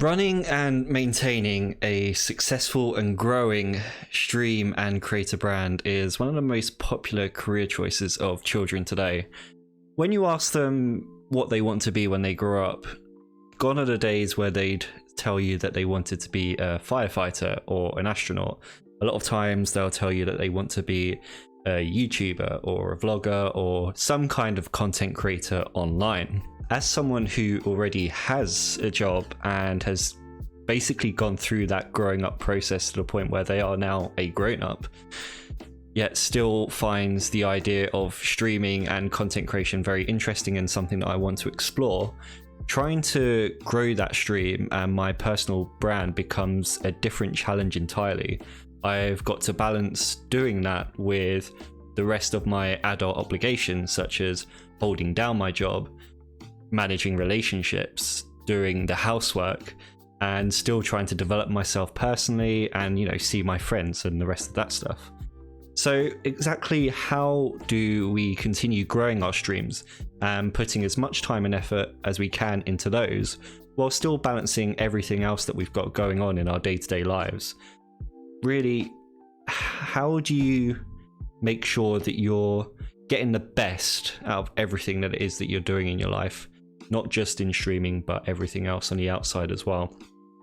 Running and maintaining a successful and growing stream and creator brand is one of the most popular career choices of children today. When you ask them what they want to be when they grow up, gone are the days where they'd tell you that they wanted to be a firefighter or an astronaut. A lot of times they'll tell you that they want to be a YouTuber or a vlogger or some kind of content creator online. As someone who already has a job and has basically gone through that growing up process to the point where they are now a grown up, yet still finds the idea of streaming and content creation very interesting and something that I want to explore, trying to grow that stream and my personal brand becomes a different challenge entirely. I've got to balance doing that with the rest of my adult obligations, such as holding down my job, managing relationships, doing the housework, and still trying to develop myself personally and, see my friends and the rest of that stuff. So exactly how do we continue growing our streams and putting as much time and effort as we can into those while still balancing everything else that we've got going on in our day-to-day lives? Really, how do you make sure that you're getting the best out of everything that it is that you're doing in your life? Not just in streaming, but everything else on the outside as well.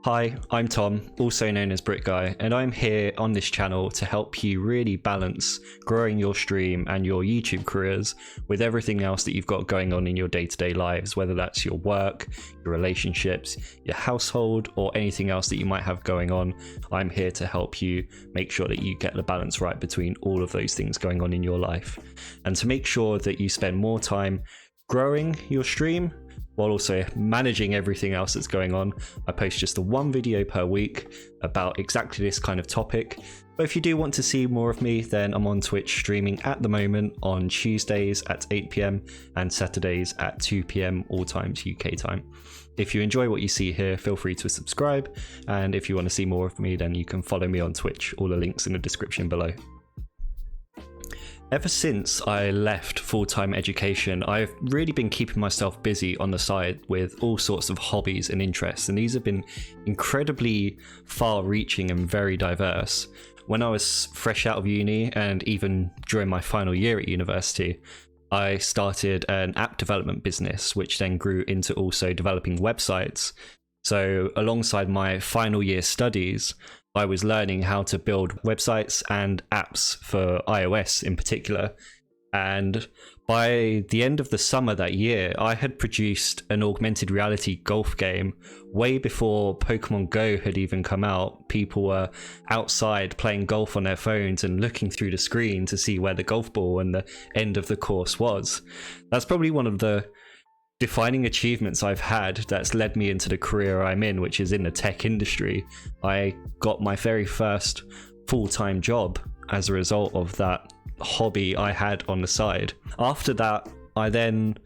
Hi, I'm Tom, also known as Brick Guy, and I'm here on this channel to help you really balance growing your stream and your YouTube careers with everything else that you've got going on in your day-to-day lives, whether that's your work, your relationships, your household, or anything else that you might have going on. I'm here to help you make sure that you get the balance right between all of those things going on in your life, and to make sure that you spend more time growing your stream while also managing everything else that's going on. I post just the one video per week about exactly this kind of topic. But if you do want to see more of me, then I'm on Twitch streaming at the moment on Tuesdays at 8 PM and Saturdays at 2 PM all times UK time. If you enjoy what you see here, feel free to subscribe. And if you want to see more of me, then you can follow me on Twitch. All the links in the description below. Ever since I left full-time education, I've really been keeping myself busy on the side with all sorts of hobbies and interests, and these have been incredibly far-reaching and very diverse. When I was fresh out of uni, and even during my final year at university, I started an app development business, which then grew into also developing websites. So alongside my final year studies, I was learning how to build websites and apps for iOS in particular. And by the end of the summer that year, I had produced an augmented reality golf game way before Pokemon Go had even come out. People were outside playing golf on their phones and looking through the screen to see where the golf ball and the end of the course was. That's probably one of the defining achievements I've had that's led me into the career I'm in, which is in the tech industry. I got my very first full-time job as a result of that hobby I had on the side. After that, I then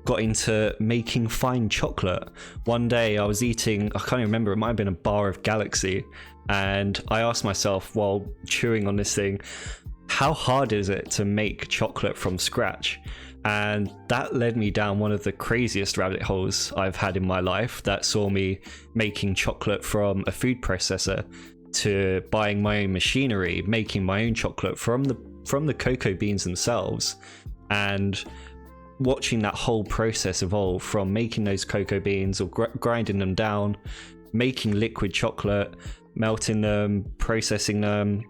got into making fine chocolate. One day I was eating, I can't even remember, it might have been a bar of Galaxy, and I asked myself while chewing on this thing, how hard is it to make chocolate from scratch? And that led me down one of the craziest rabbit holes I've had in my life, that saw me making chocolate from a food processor to buying my own machinery, making my own chocolate from the cocoa beans themselves, and watching that whole process evolve from making those cocoa beans or grinding them down, making liquid chocolate, melting them, processing them,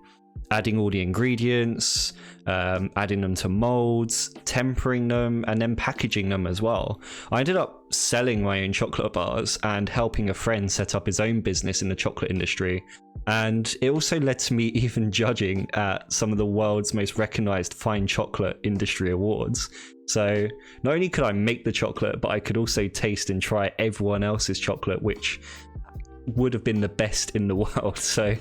adding all the ingredients, adding them to molds, tempering them, and then packaging them as well. I ended up selling my own chocolate bars and helping a friend set up his own business in the chocolate industry. And it also led to me even judging at some of the world's most recognized fine chocolate industry awards. So not only could I make the chocolate, but I could also taste and try everyone else's chocolate, which would have been the best in the world. So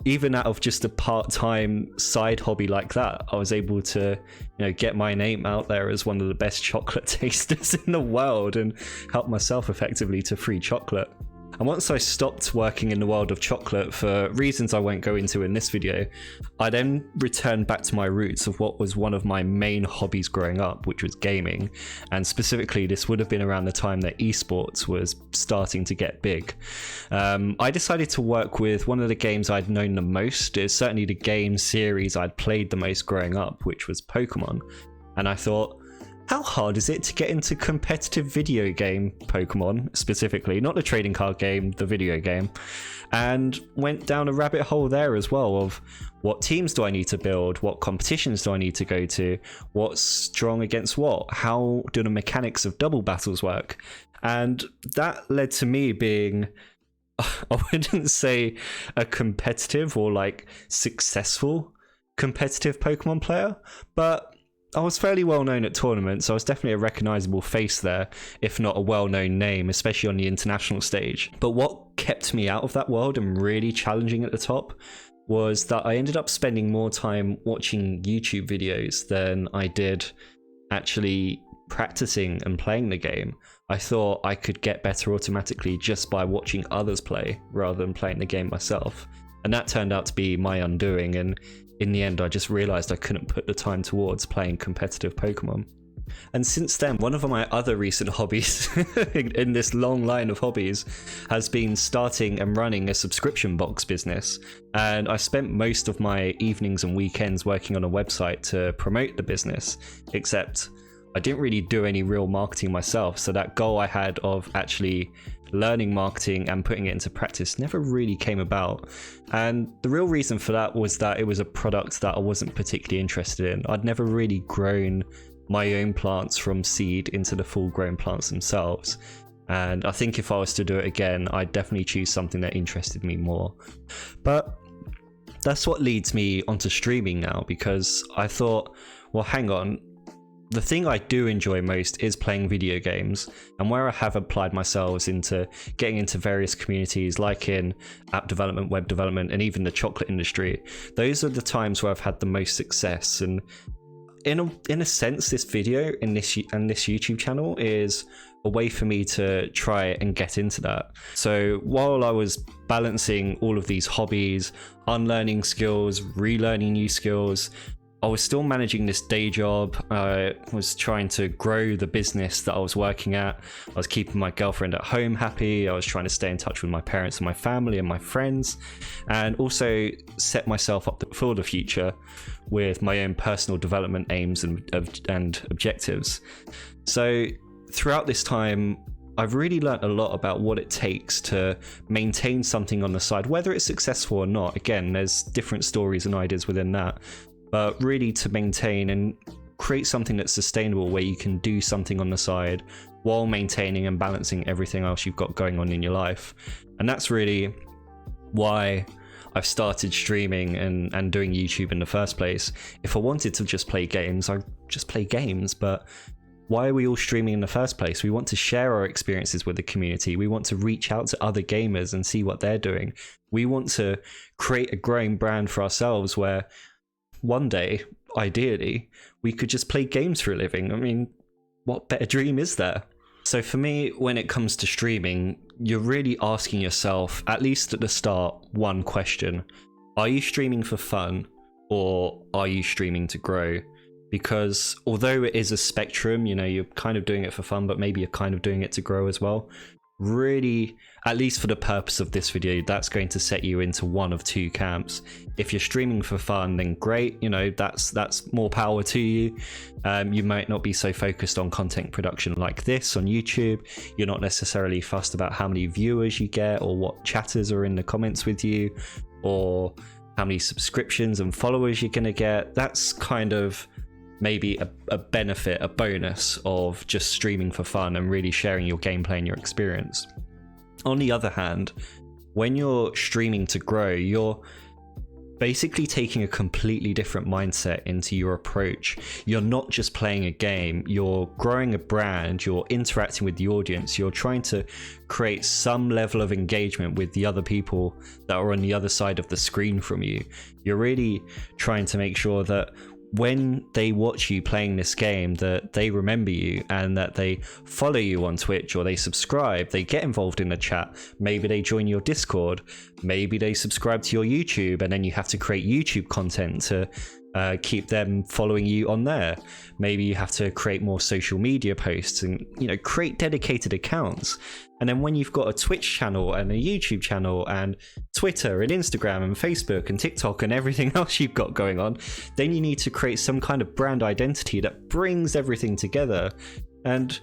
even out of just a part-time side hobby like that, I was able to, get my name out there as one of the best chocolate tasters in the world and help myself effectively to free chocolate. And once I stopped working in the world of chocolate for reasons I won't go into in this video, I then returned back to my roots of what was one of my main hobbies growing up, which was gaming. And specifically, this would have been around the time that esports was starting to get big. I decided to work with one of the games I'd known the most. It's certainly the game series I'd played the most growing up, which was Pokemon. And I thought, how hard is it to get into competitive video game Pokemon, specifically, not the trading card game, the video game, and went down a rabbit hole there as well of what teams do I need to build, what competitions do I need to go to, what's strong against what, how do the mechanics of double battles work. And that led to me being, I wouldn't say a competitive or like successful competitive Pokemon player, but I was fairly well known at tournaments. I was definitely a recognizable face there, if not a well-known name, especially on the international stage. But what kept me out of that world and really challenging at the top was that I ended up spending more time watching YouTube videos than I did actually practicing and playing the game. I thought I could get better automatically just by watching others play rather than playing the game myself. And that turned out to be my undoing, and in the end, I just realized I couldn't put the time towards playing competitive Pokemon. And since then, one of my other recent hobbies in this long line of hobbies has been starting and running a subscription box business. And I spent most of my evenings and weekends working on a website to promote the business, except I didn't really do any real marketing myself. So that goal I had of actually learning marketing and putting it into practice never really came about. And the real reason for that was that it was a product that I wasn't particularly interested in. I'd never really grown my own plants from seed into the full grown plants themselves. And I think if I was to do it again, I'd definitely choose something that interested me more. But that's what leads me onto streaming now, because I thought, well, hang on, the thing I do enjoy most is playing video games, and where I have applied myself into getting into various communities like in app development, web development, and even the chocolate industry, those are the times where I've had the most success. And in a sense, this video and this YouTube channel is a way for me to try and get into that. So while I was balancing all of these hobbies, unlearning skills, relearning new skills, I was still managing this day job. I was trying to grow the business that I was working at. I was keeping my girlfriend at home happy. I was trying to stay in touch with my parents and my family and my friends, and also set myself up for the future with my own personal development aims and objectives. So throughout this time, I've really learned a lot about what it takes to maintain something on the side, whether it's successful or not. Again, there's different stories and ideas within that. But really to maintain and create something that's sustainable, where you can do something on the side while maintaining and balancing everything else you've got going on in your life. And that's really why I've started streaming and doing YouTube in the first place. If I wanted to just play games, I'd just play games. But why are we all streaming in the first place? We want to share our experiences with the community. We want to reach out to other gamers and see what they're doing. We want to create a growing brand for ourselves where one day, ideally, we could just play games for a living. I mean, what better dream is there? So for me, when it comes to streaming, you're really asking yourself, at least at the start, one question. Are you streaming for fun, or are you streaming to grow? Because although it is a spectrum, you're kind of doing it for fun, but maybe you're kind of doing it to grow as well. Really, at least for the purpose of this video, that's going to set you into one of two camps. If you're streaming for fun, then great, that's more power to you. You might not be so focused on content production like this on YouTube. You're not necessarily fussed about how many viewers you get, or what chatters are in the comments with you, or how many subscriptions and followers you're going to get. That's kind of maybe a benefit, a bonus of just streaming for fun and really sharing your gameplay and your experience. On the other hand, when you're streaming to grow, you're basically taking a completely different mindset into your approach. You're not just playing a game, you're growing a brand, you're interacting with the audience, you're trying to create some level of engagement with the other people that are on the other side of the screen from you. You're really trying to make sure that when they watch you playing this game, that they remember you and that they follow you on Twitch, or they subscribe, they get involved in the chat, maybe they join your Discord, maybe they subscribe to your YouTube, and then you have to create YouTube content to keep them following you on there. Maybe you have to create more social media posts and, you know, create dedicated accounts. And then when you've got a Twitch channel and a YouTube channel and Twitter and Instagram and Facebook and TikTok and everything else you've got going on, then you need to create some kind of brand identity that brings everything together. And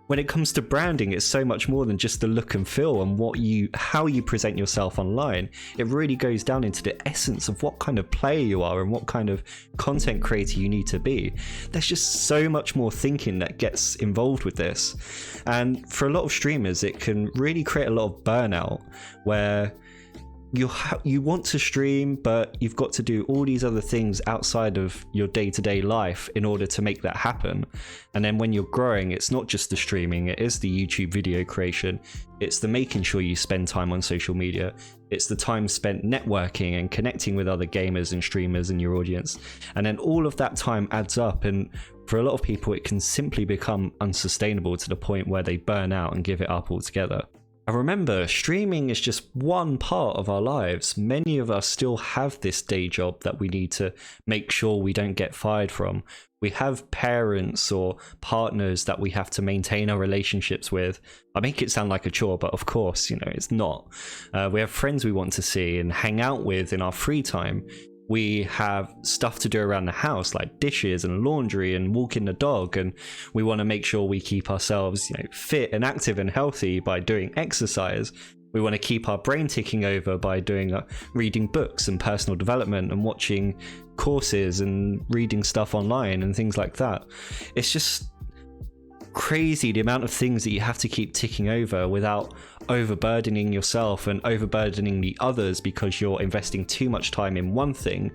when it comes to branding, it's so much more than just the look and feel and how you present yourself online. It really goes down into the essence of what kind of player you are and what kind of content creator you need to be. There's just so much more thinking that gets involved with this. And for a lot of streamers, it can really create a lot of burnout where you want to stream, but you've got to do all these other things outside of your day-to-day life in order to make that happen. And then when you're growing, it's not just the streaming, it is the YouTube video creation, it's the making sure you spend time on social media, it's the time spent networking and connecting with other gamers and streamers in your audience. And then all of that time adds up, and for a lot of people it can simply become unsustainable to the point where they burn out and give it up altogether. And remember, streaming is just one part of our lives. Many of us still have this day job that we need to make sure we don't get fired from. We have parents or partners that we have to maintain our relationships with. I make it sound like a chore, but of course, you know, it's not. We have friends we want to see and hang out with in our free time. We have stuff to do around the house, like dishes and laundry and walking the dog, and we want to make sure we keep ourselves, you know, fit and active and healthy by doing exercise. We want to keep our brain ticking over by doing reading books and personal development and watching courses and reading stuff online and things like that. It's just crazy the amount of things that you have to keep ticking over without overburdening yourself and overburdening the others because you're investing too much time in one thing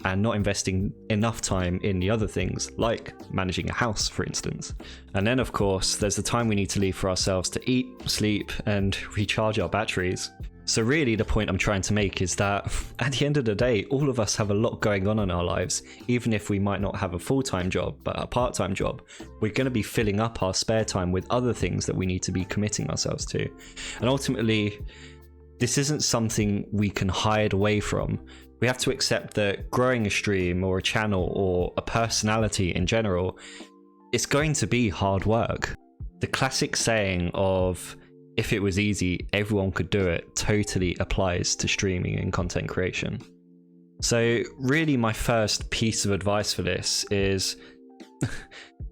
and not investing enough time in the other things, like managing a house, for instance. And then, of course, there's the time we need to leave for ourselves to eat, sleep, and recharge our batteries. So really, the point I'm trying to make is that at the end of the day, all of us have a lot going on in our lives. Even if we might not have a full-time job, but a part-time job, we're going to be filling up our spare time with other things that we need to be committing ourselves to. And ultimately, this isn't something we can hide away from. We have to accept that growing a stream or a channel or a personality in general, it's going to be hard work. The classic saying of, if it was easy, everyone could do it, totally applies to streaming and content creation. So really, my first piece of advice for this is,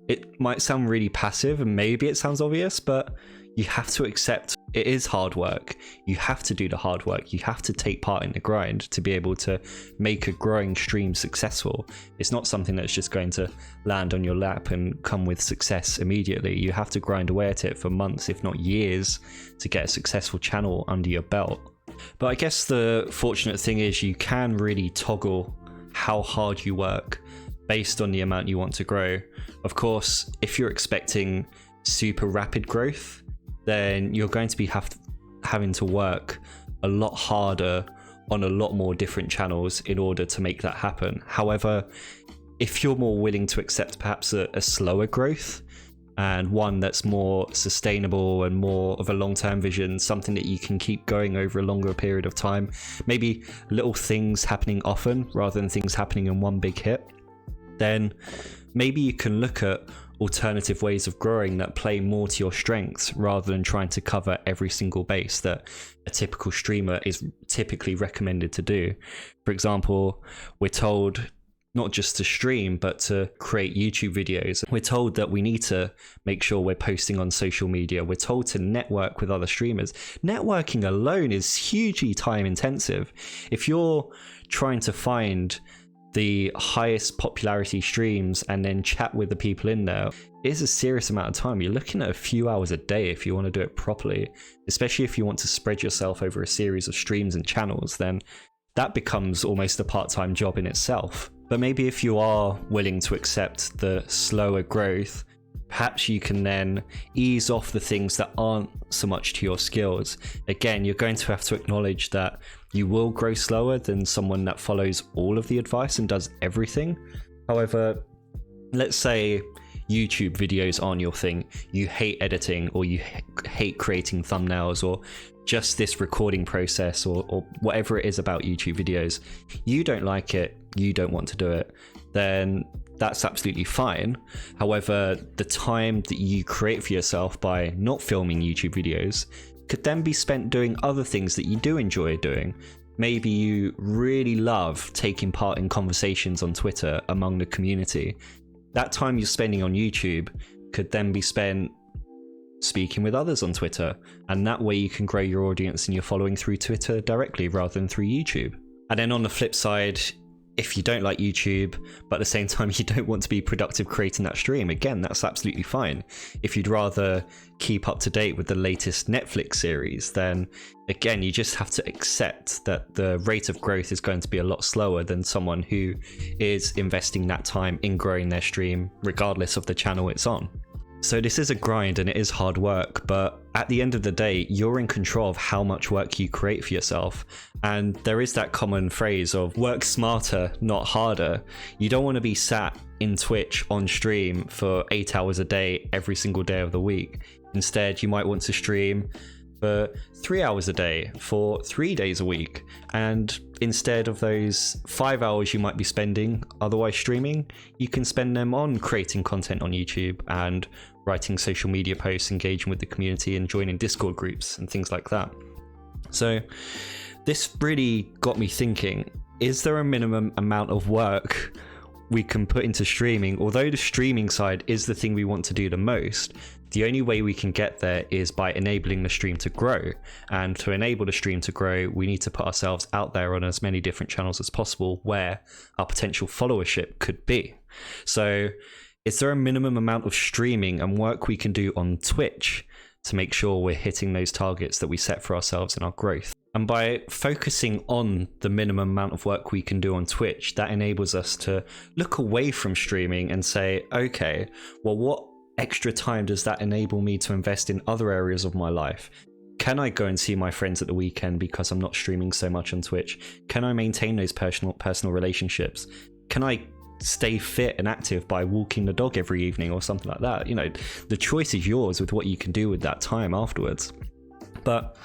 it might sound really passive and maybe it sounds obvious, but you have to accept it is hard work. You have to do the hard work. You have to take part in the grind to be able to make a growing stream successful. It's not something that's just going to land on your lap and come with success immediately. You have to grind away at it for months, if not years, to get a successful channel under your belt. But I guess the fortunate thing is you can really toggle how hard you work based on the amount you want to grow. Of course, if you're expecting super rapid growth, then you're going to be having to work a lot harder on a lot more different channels in order to make that happen. However, if you're more willing to accept perhaps a slower growth and one that's more sustainable and more of a long-term vision, something that you can keep going over a longer period of time, maybe little things happening often rather than things happening in one big hit, then maybe you can look at alternative ways of growing that play more to your strengths rather than trying to cover every single base that a typical streamer is typically recommended to do. For example, we're told not just to stream, but to create YouTube videos. We're told that we need to make sure we're posting on social media. We're told to network with other streamers. Networking alone is hugely time intensive. If you're trying to find the highest popularity streams and then chat with the people in there, it is a serious amount of time. You're looking at a few hours a day if you want to do it properly, especially if you want to spread yourself over a series of streams and channels. Then that becomes almost a part-time job in itself. But maybe if you are willing to accept the slower growth, perhaps you can then ease off the things that aren't so much to your skills. Again, you're going to have to acknowledge that you will grow slower than someone that follows all of the advice and does everything. However, let's say YouTube videos aren't your thing. You hate editing, or you hate creating thumbnails, or just this recording process, or whatever it is about YouTube videos. You don't like it, you don't want to do it, then that's absolutely fine. However, the time that you create for yourself by not filming YouTube videos could then be spent doing other things that you do enjoy doing. Maybe you really love taking part in conversations on Twitter among the community. That time you're spending on YouTube could then be spent speaking with others on Twitter, and that way you can grow your audience and your following through Twitter directly rather than through YouTube. And then on the flip side, if you don't like YouTube, but at the same time you don't want to be productive creating that stream, again, that's absolutely fine. If you'd rather keep up to date with the latest Netflix series, then again, you just have to accept that the rate of growth is going to be a lot slower than someone who is investing that time in growing their stream, regardless of the channel it's on. So this is a grind and it is hard work, but at the end of the day, you're in control of how much work you create for yourself. And there is that common phrase of work smarter, not harder. You don't want to be sat in Twitch on stream for 8 hours a day, every single day of the week. Instead, you might want to stream for 3 hours a day for 3 days a week. And instead of those 5 hours you might be spending otherwise streaming, you can spend them on creating content on YouTube and writing social media posts, engaging with the community and joining Discord groups and things like that. So this really got me thinking, is there a minimum amount of work we can put into streaming? Although the streaming side is the thing we want to do the most, the only way we can get there is by enabling the stream to grow. And to enable the stream to grow, we need to put ourselves out there on as many different channels as possible where our potential followership could be. So is there a minimum amount of streaming and work we can do on Twitch to make sure we're hitting those targets that we set for ourselves in our growth? And by focusing on the minimum amount of work we can do on Twitch, that enables us to look away from streaming and say, okay, well, what extra time does that enable me to invest in other areas of my life? Can I go and see my friends at the weekend because I'm not streaming so much on Twitch? Can I maintain those personal relationships? Can I stay fit and active by walking the dog every evening or something like that? You know, the choice is yours with what you can do with that time afterwards. But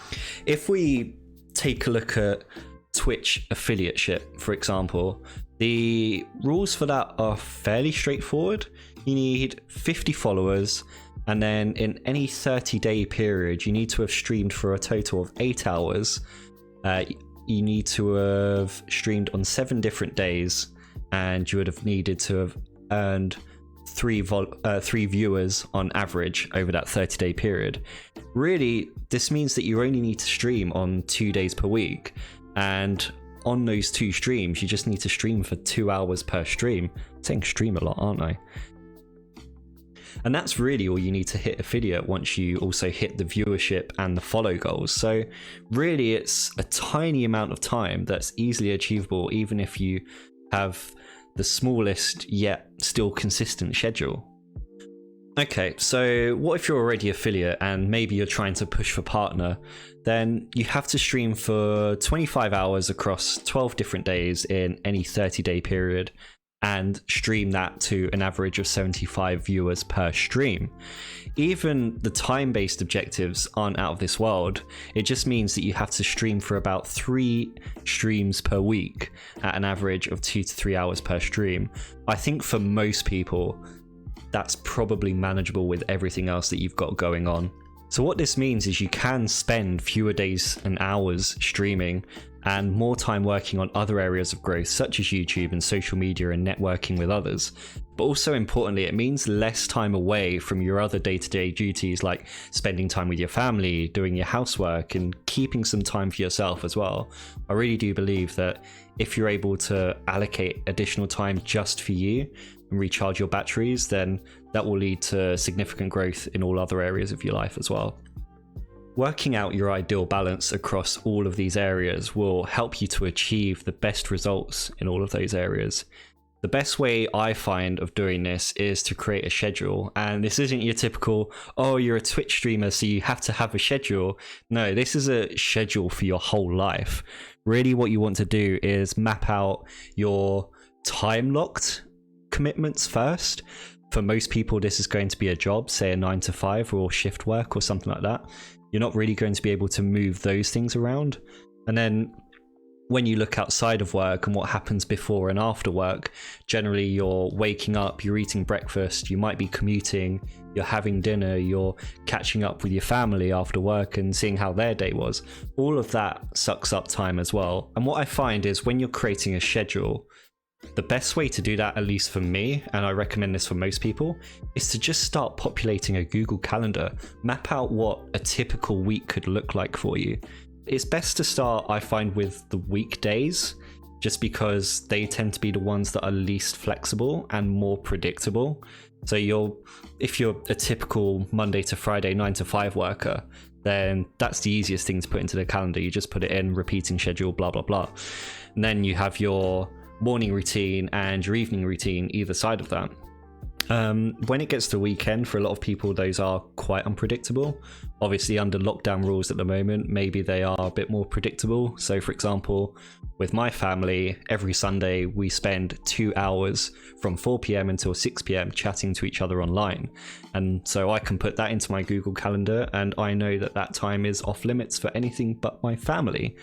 if we take a look at Twitch affiliateship, for example, the rules for that are fairly straightforward. You need 50 followers, and then in any 30-day period, you need to have streamed for a total of 8 hours. You need to have streamed on 7 different days, and you would have needed to have earned 3 viewers on average over that 30-day period. Really, this means that you only need to stream on 2 days per week, and on those 2 streams, you just need to stream for 2 hours per stream. I'm saying stream a lot, aren't I? And that's really all you need to hit affiliate once you also hit the viewership and the follow goals. So really, it's a tiny amount of time that's easily achievable, even if you have the smallest yet still consistent schedule. Okay, so what if you're already affiliate and maybe you're trying to push for partner? Then you have to stream for 25 hours across 12 different days in any 30-day period and stream that to an average of 75 viewers per stream. Even the time-based objectives aren't out of this world. It just means that you have to stream for about 3 streams per week at an average of 2 to 3 hours per stream. I think for most people, that's probably manageable with everything else that you've got going on. So what this means is you can spend fewer days and hours streaming and more time working on other areas of growth such as YouTube and social media and networking with others. But also importantly, it means less time away from your other day-to-day duties like spending time with your family, doing your housework, and keeping some time for yourself as well. I really do believe that if you're able to allocate additional time just for you and recharge your batteries, then that will lead to significant growth in all other areas of your life as well. Working out your ideal balance across all of these areas will help you to achieve the best results in all of those areas. The best way I find of doing this is to create a schedule. And this isn't your typical, oh, you're a Twitch streamer, so you have to have a schedule. No, this is a schedule for your whole life. Really what you want to do is map out your time-locked commitments first. For most people, this is going to be a job, say a 9 to 5 or shift work or something like that. You're not really going to be able to move those things around. And then when you look outside of work and what happens before and after work, generally you're waking up, you're eating breakfast, you might be commuting, you're having dinner, you're catching up with your family after work and seeing how their day was. All of that sucks up time as well. And what I find is when you're creating a schedule, the best way to do that, at least for me, and I recommend this for most people, is to just start populating a Google Calendar. Map out what a typical week could look like for you. It's best to start, I find, with the weekdays, just because they tend to be the ones that are least flexible and more predictable. So if you're a typical Monday to Friday 9 to 5 worker, then that's the easiest thing to put into the calendar. You just put it in, repeating schedule, blah, blah, blah. And then you have your morning routine and your evening routine either side of that. When it gets to weekend, for a lot of people, those are quite unpredictable. Obviously, under lockdown rules at the moment, maybe they are a bit more predictable. So, for example, with my family, every Sunday we spend 2 hours from 4 p.m. until 6 p.m. chatting to each other online. And so I can put that into my Google Calendar, and I know that that time is off limits for anything but my family.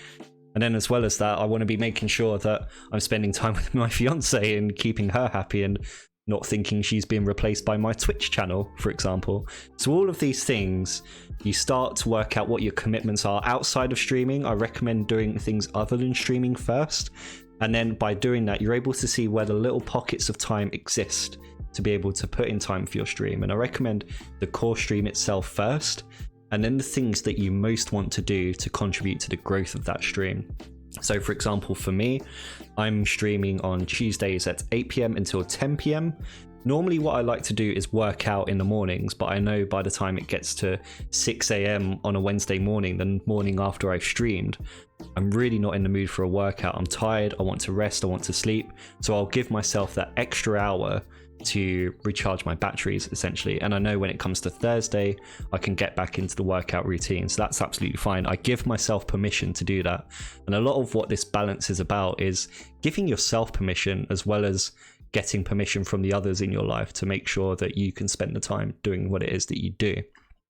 And then as well as that, I want to be making sure that I'm spending time with my fiance and keeping her happy and not thinking she's being replaced by my Twitch channel, for example. So all of these things, you start to work out what your commitments are outside of streaming. I recommend doing things other than streaming first. And then by doing that, you're able to see where the little pockets of time exist to be able to put in time for your stream. And I recommend the core stream itself first, and then the things that you most want to do to contribute to the growth of that stream. So for example, for me, I'm streaming on Tuesdays at 8 p.m. until 10 p.m. Normally what I like to do is work out in the mornings, but I know by the time it gets to 6 a.m. on a Wednesday morning, the morning after I've streamed, I'm really not in the mood for a workout. I'm tired, I want to rest, I want to sleep. So I'll give myself that extra hour to recharge my batteries, essentially. And I know when it comes to Thursday, I can get back into the workout routine. So that's absolutely fine. I give myself permission to do that. And a lot of what this balance is about is giving yourself permission, as well as getting permission from the others in your life to make sure that you can spend the time doing what it is that you do.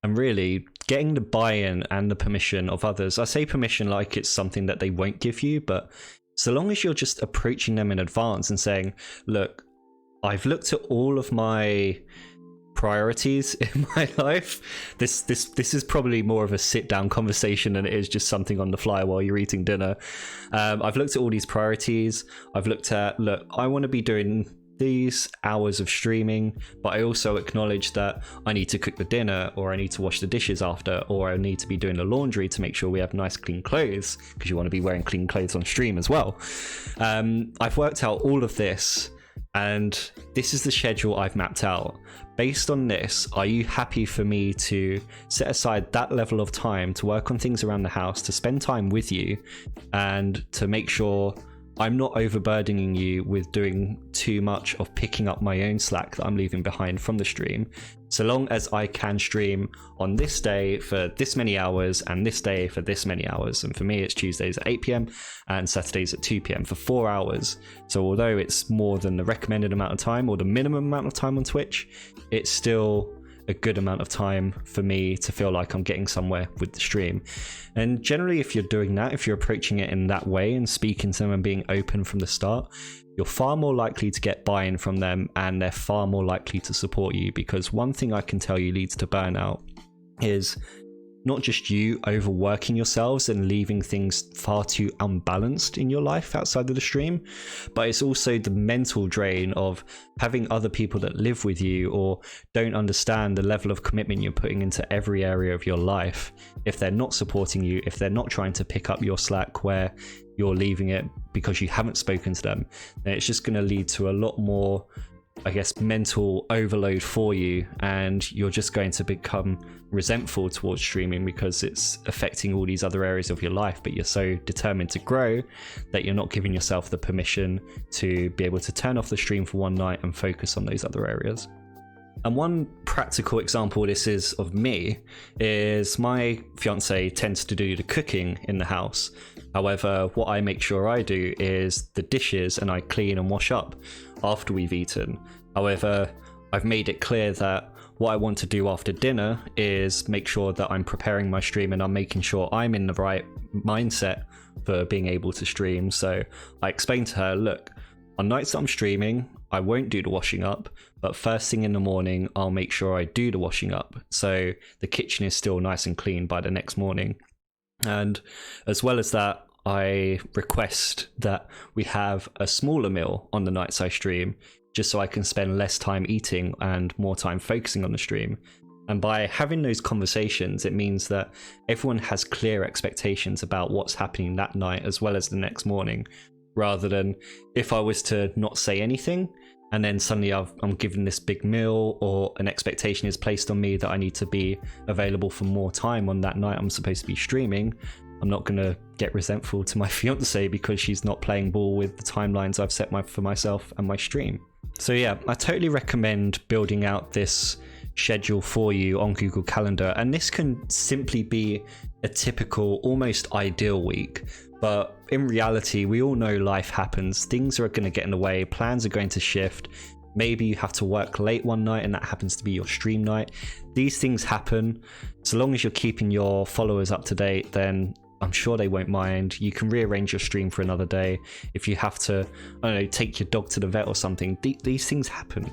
And really getting the buy-in and the permission of others. I say permission like it's something that they won't give you, but so long as you're just approaching them in advance and saying, look, I've looked at all of my priorities in my life. This is probably more of a sit-down conversation than it is just something on the fly while you're eating dinner. I've looked at all these priorities. I've looked at, look, I want to be doing these hours of streaming, but I also acknowledge that I need to cook the dinner, or I need to wash the dishes after, or I need to be doing the laundry to make sure we have nice clean clothes, because you want to be wearing clean clothes on stream as well. I've worked out all of this, and this is the schedule I've mapped out. Based on this, are you happy for me to set aside that level of time to work on things around the house, to spend time with you, and to make sure I'm not overburdening you with doing too much of picking up my own slack that I'm leaving behind from the stream, so long as I can stream on this day for this many hours and this day for this many hours. And for me, it's Tuesdays at 8 p.m. and Saturdays at 2 p.m. for 4 hours. So although it's more than the recommended amount of time or the minimum amount of time on Twitch, it's still a good amount of time for me to feel like I'm getting somewhere with the stream. And generally, if you're doing that, if you're approaching it in that way and speaking to them and being open from the start, you're far more likely to get buy-in from them, and they're far more likely to support you. Because one thing I can tell you leads to burnout is not just you overworking yourselves and leaving things far too unbalanced in your life outside of the stream, but it's also the mental drain of having other people that live with you or don't understand the level of commitment you're putting into every area of your life. If they're not supporting you, if they're not trying to pick up your slack where you're leaving it because you haven't spoken to them, then it's just going to lead to a lot more, I guess, mental overload for you, and you're just going to become resentful towards streaming because it's affecting all these other areas of your life, but you're so determined to grow that you're not giving yourself the permission to be able to turn off the stream for one night and focus on those other areas. And one practical example this is of me is my fiance tends to do the cooking in the house. However, what I make sure I do is the dishes, and I clean and wash up after we've eaten. However, I've made it clear that what I want to do after dinner is make sure that I'm preparing my stream and I'm making sure I'm in the right mindset for being able to stream. So I explained to her, look, on nights that I'm streaming, I won't do the washing up, but first thing in the morning, I'll make sure I do the washing up, so the kitchen is still nice and clean by the next morning. And as well as that, I request that we have a smaller meal on the nights I stream, just so I can spend less time eating and more time focusing on the stream. And by having those conversations, it means that everyone has clear expectations about what's happening that night as well as the next morning, rather than if I was to not say anything and then suddenly I'm given this big meal, or an expectation is placed on me that I need to be available for more time on that night I'm supposed to be streaming. I'm not going to get resentful to my fiance because she's not playing ball with the timelines I've set for myself and my stream. So yeah, I totally recommend building out this schedule for you on Google Calendar, and this can simply be a typical, almost ideal week. But in reality, we all know life happens. Things are going to get in the way. Plans are going to shift. Maybe you have to work late one night and that happens to be your stream night. These things happen. So long as you're keeping your followers up to date, then I'm sure they won't mind. You can rearrange your stream for another day. If you have to, I don't know, take your dog to the vet or something, these things happen.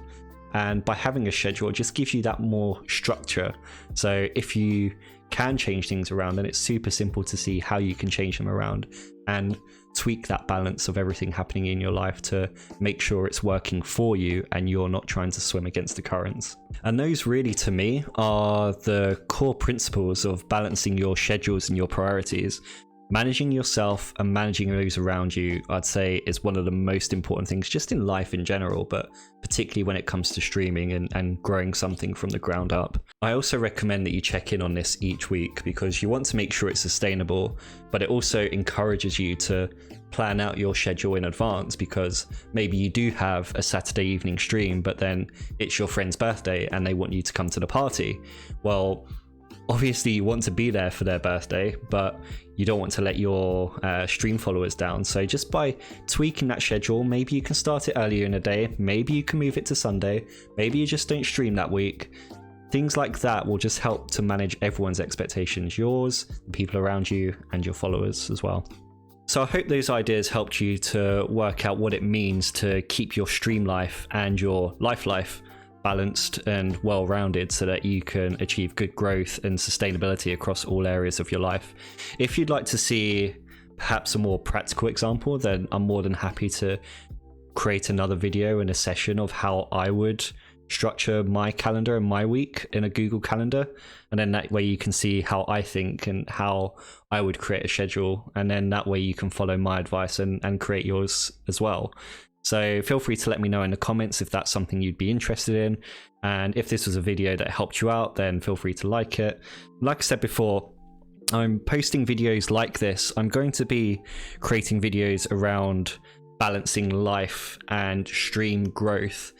And by having a schedule, it just gives you that more structure. So if you can change things around, then it's super simple to see how you can change them around and tweak that balance of everything happening in your life to make sure it's working for you and you're not trying to swim against the currents. And those really, to me, are the core principles of balancing your schedules and your priorities. Managing yourself and managing those around you, I'd say, is one of the most important things just in life in general, but particularly when it comes to streaming and growing something from the ground up. I also recommend that you check in on this each week because you want to make sure it's sustainable, but it also encourages you to plan out your schedule in advance, because maybe you do have a Saturday evening stream, but then it's your friend's birthday and they want you to come to the party. Well, obviously you want to be there for their birthday, but you don't want to let your stream followers down. So just by tweaking that schedule, maybe you can start it earlier in the day, maybe you can move it to Sunday, maybe you just don't stream that week. Things like that will just help to manage everyone's expectations, yours, the people around you, and your followers as well. So I hope those ideas helped you to work out what it means to keep your stream life and your life balanced and well-rounded so that you can achieve good growth and sustainability across all areas of your life. If you'd like to see perhaps a more practical example, then I'm more than happy to create another video and a session of how I would structure my calendar and my week in a Google Calendar, and then that way you can see how I think and how I would create a schedule, and then that way you can follow my advice and create yours as well. So feel free to let me know in the comments if that's something you'd be interested in. And if this was a video that helped you out, then feel free to like it. Like I said before, I'm posting videos like this. I'm going to be creating videos around balancing life and stream growth.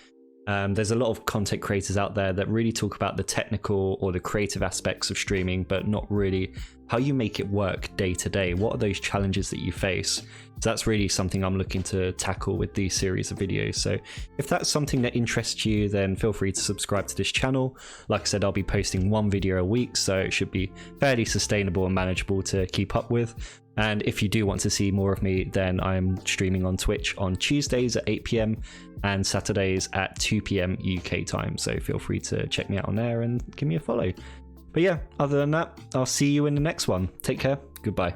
There's a lot of content creators out there that really talk about the technical or the creative aspects of streaming, but not really how you make it work day to day. What are those challenges that you face? So that's really something I'm looking to tackle with these series of videos. So if that's something that interests you, then feel free to subscribe to this channel. Like I said, I'll be posting one video a week, so it should be fairly sustainable and manageable to keep up with. And if you do want to see more of me, then I'm streaming on Twitch on Tuesdays at 8 PM and Saturdays at 2 PM UK time. So feel free to check me out on there and give me a follow. But yeah, other than that, I'll see you in the next one. Take care. Goodbye.